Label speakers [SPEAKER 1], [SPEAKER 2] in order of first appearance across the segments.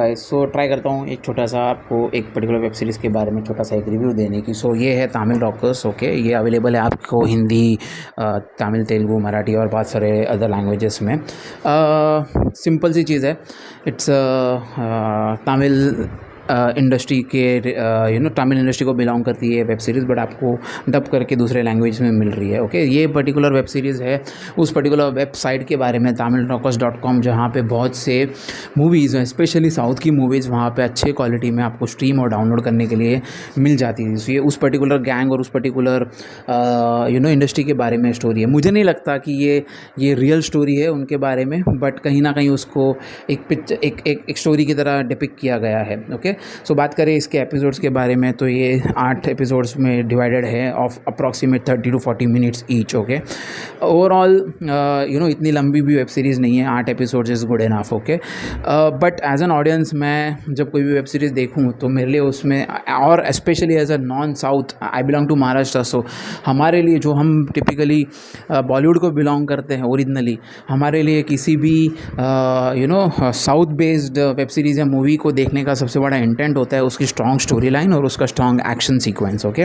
[SPEAKER 1] Guys, so try करता हूँ एक छोटा सा आपको एक पर्टिकुलर वेब सीरीज़ के बारे में छोटा सा एक रिव्यू देने की। सो ये है तमिल रॉकर्स। ओके, ये अवेलेबल है आपको हिंदी, तमिल, तेलुगु, मराठी और बहुत सारे अदर लैंग्वेजेस में। सिंपल सी चीज़ है। इट्स तमिल इंडस्ट्री के तमिल इंडस्ट्री को बिलोंग करती है वेब सीरीज़, बट आपको डब करके दूसरे लैंग्वेज में मिल रही है। ओके, ये पर्टिकुलर वेब सीरीज़ है उस पर्टिकुलर वेबसाइट के बारे में, tamilrockers.com, जहाँ पे बहुत से मूवीज़ हैं, स्पेशली साउथ की मूवीज़ वहाँ पे अच्छे क्वालिटी में आपको स्ट्रीम और डाउनलोड करने के लिए मिल जाती है। तो ये उस पर्टिकुलर गैंग और उस पर्टिकुलर इंडस्ट्री के बारे में स्टोरी है। मुझे नहीं लगता कि ये रियल स्टोरी है उनके बारे में, बट कहीं ना कहीं उसको एक स्टोरी की तरह डिपिक्ट किया गया है। ओके, सो बात करें इसके एपिसोड्स के बारे में, तो ये 8 एपिसोड्स में डिवाइडेड है of approximate 30 to 40 minutes each. Okay, overall इतनी लंबी भी वेब सीरीज़ नहीं है, 8 episodes is good enough. Okay, but as an audience मैं जब कोई भी वेब सीरीज़ देखूँ तो मेरे लिए उसमें, और specially as a non South, I belong to Maharashtra, so हमारे लिए जो हम टिपिकली बॉलीवुड को बिलोंग करते हैं ओरिजिनली, हमारे लिए किसी भी साउथ बेस्ड वेब सीरीज़ या मूवी को देखने का सबसे बड़ा इंटेंट होता है उसकी स्ट्रॉन्ग स्टोरी लाइन और उसका स्ट्रॉन्ग एक्शन सीक्वेंस। ओके,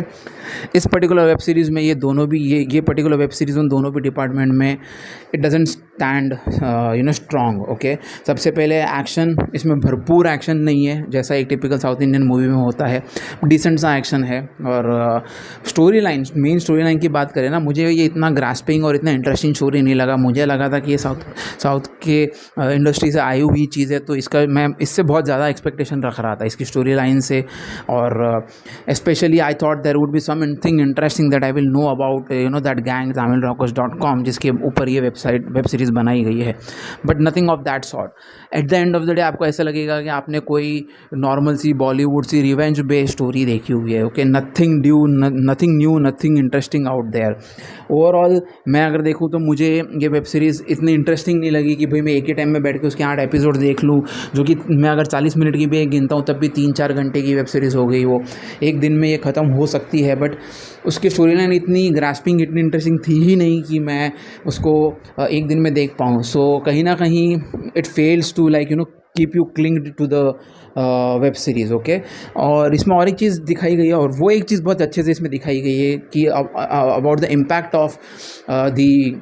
[SPEAKER 1] इस पर्टिकुलर वेब सीरीज़ में ये पर्टिकुलर वेब सीरीज़ उन दोनों भी डिपार्टमेंट में it doesn't stand strong. Okay, सबसे पहले एक्शन, इसमें भरपूर एक्शन नहीं है जैसा एक टिपिकल साउथ इंडियन मूवी में होता है, डिसेंट सा एक्शन है। और story line, main story line की बात करें ना, मुझे ये इतना ग्रास्पिंग और इतना इंटरेस्टिंग स्टोरी नहीं लगा। मुझे लगा था कि ये साउथ के इंडस्ट्री से आई हुई चीज़ है, तो मैं इससे बहुत ज़्यादा एक्सपेक्टेशन रख रहा था इसकी स्टोरी लाइन से। और specially I thought there would be something interesting that I will know about that gang tamilrockers.com, जिसके ऊपर ये वेब सीरीज़ बनाई गई है, but nothing of that sort. At the end of the day आपको ऐसा लगेगा कि आपने कोई नॉर्मल सी बॉलीवुड सी रिवेंज बेस्ड स्टोरी देखी हुई है। Okay, nothing new, nothing interesting out there. Overall मैं अगर देखूँ तो मुझे ये वेब सीरीज़ इतनी इंटरेस्टिंग नहीं लगी कि भाई मैं एक ही टाइम में बैठ के उसके 8 एपिसोड देख लूँ, जो कि मैं अगर 40 मिनट की भी गिनता हूँ तब भी 3-4 घंटे की वेब सीरीज़ हो गई। वो एक दिन में ये ख़त्म हो सकती है, बट उसकी स्टोरी लाइन इतनी ग्रास्पिंग, इतनी इंटरेस्टिंग थी ही नहीं कि मैं उसको एक दिन में देख पाऊँ। सो कहीं ना कहीं it fails to keep you clinged to the web series. Okay, और इसमें और एक चीज़ दिखाई गई है, और वो एक चीज़ बहुत अच्छे से इसमें दिखाई गई है कि about the impact of the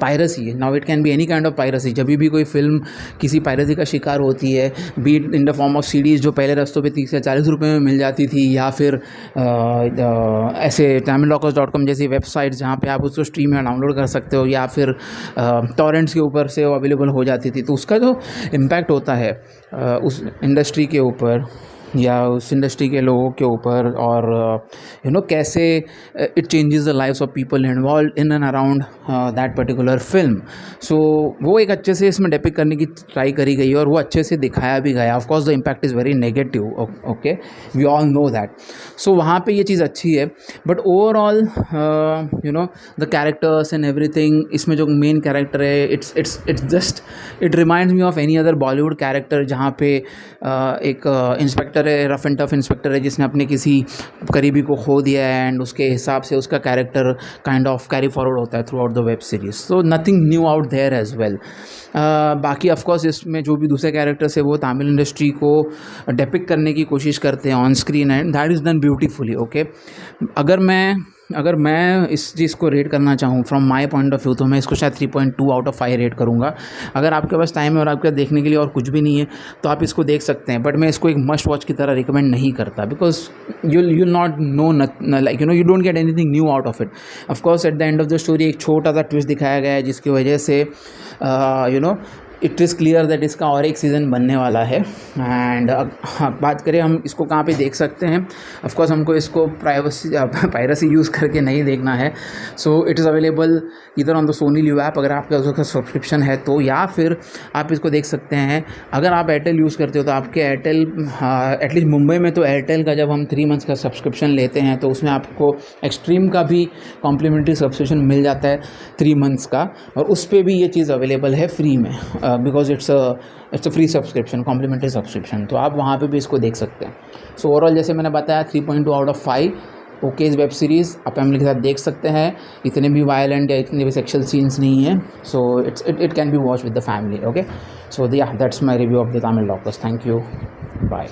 [SPEAKER 1] piracy. Now it can be any kind of piracy. जब भी कोई फिल्म किसी पायरेसी का शिकार होती है, be it in the form of CDs जो पहले रस्तों पे 30 या 40 रुपये में मिल जाती थी, या फिर ऐसे tamilrockers.com जैसी वेबसाइट जहाँ पे आप उसको स्ट्रीम में डाउनलोड कर सकते हो, या फिर टॉरेंट्स के ऊपर से वो अवेलेबल हो जाती थी, तो उसका जो इम्पैक्ट होता है उस इंडस्ट्री के ऊपर या उस इंडस्ट्री के लोगों के ऊपर, और कैसे it changes the lives of people involve in and around that particular film. So वो एक अच्छे से इसमें डिपिक्ट करने की ट्राई करी गई है, और वो अच्छे से दिखाया भी गया। Of course the impact is very negative. Okay, we all know that. So वहाँ पे ये चीज़ अच्छी है, but overall the characters and everything, इसमें जो मेन कैरेक्टर है, it's just it reminds me of any other Bollywood character, जहाँ पे एक इंस्पेक्टर है, रफ एंड टफ इंस्पेक्टर है, जिसने अपने किसी करीबी को खो दिया है, एंड उसके हिसाब से उसका character kind of carry forward होता है throughout the web series. So nothing new out there as well. बाकी ऑफकोर्स इसमें जो भी दूसरे कैरेक्टर्स है वो तमिल इंडस्ट्री को डिपिक्ट करने की कोशिश करते हैं on screen, and that is done beautifully. Okay, अगर मैं इस चीज़ को रेट करना चाहूँ from my point of view, तो मैं इसको शायद 3.2 आउट ऑफ 5 रेट करूँगा। अगर आपके पास टाइम है और आपके देखने के लिए और कुछ भी नहीं है तो आप इसको देख सकते हैं, बट मैं इसको एक मस्ट वॉच की तरह रिकमेंड नहीं करता, because you'll not know you don't get anything new out of it. Of course at the end of the story एक छोटा सा ट्विस्ट दिखाया गया है, जिसकी वजह से इट इज़ क्लियर दैट इसका और एक सीज़न बनने वाला है। एंड हाँ, बात करें हम इसको कहाँ पे देख सकते हैं, ऑफकोर्स हमको इसको पायरेसी यूज़ करके नहीं देखना है। सो इट इज़ अवेलेबल इधर on the Sony live app, अगर आपका उसका सब्सक्रिप्शन है तो, या फिर आप इसको देख सकते हैं अगर आप एयरटेल यूज़ करते हो तो आपके एयरटेल, एटलीस्ट मुंबई में तो एयरटेल का जब हम 3 मंथ्स का सब्सक्रिप्शन लेते हैं तो उसमें आपको एक्सट्रीम का भी कॉम्प्लीमेंट्री सब्सक्रिप्शन मिल जाता है 3 मंथ्स का, और उस पर भी ये चीज़ अवेलेबल है फ्री में, because it's a free subscription, complimentary subscription, तो आप वहाँ पे भी इसको देख सकते हैं। सो ओवरऑल जैसे मैंने बताया 3.2 आउट ऑफ 5 ओके इस वेब सीरीज़ आप फैमिली के साथ देख सकते हैं, इतने भी वायलेंट या इतने भी सेक्शुअल सीन्स नहीं हैं, so it can be watch with the family. Okay, so yeah that's my review of the Tamil Rockers. Thank you, bye.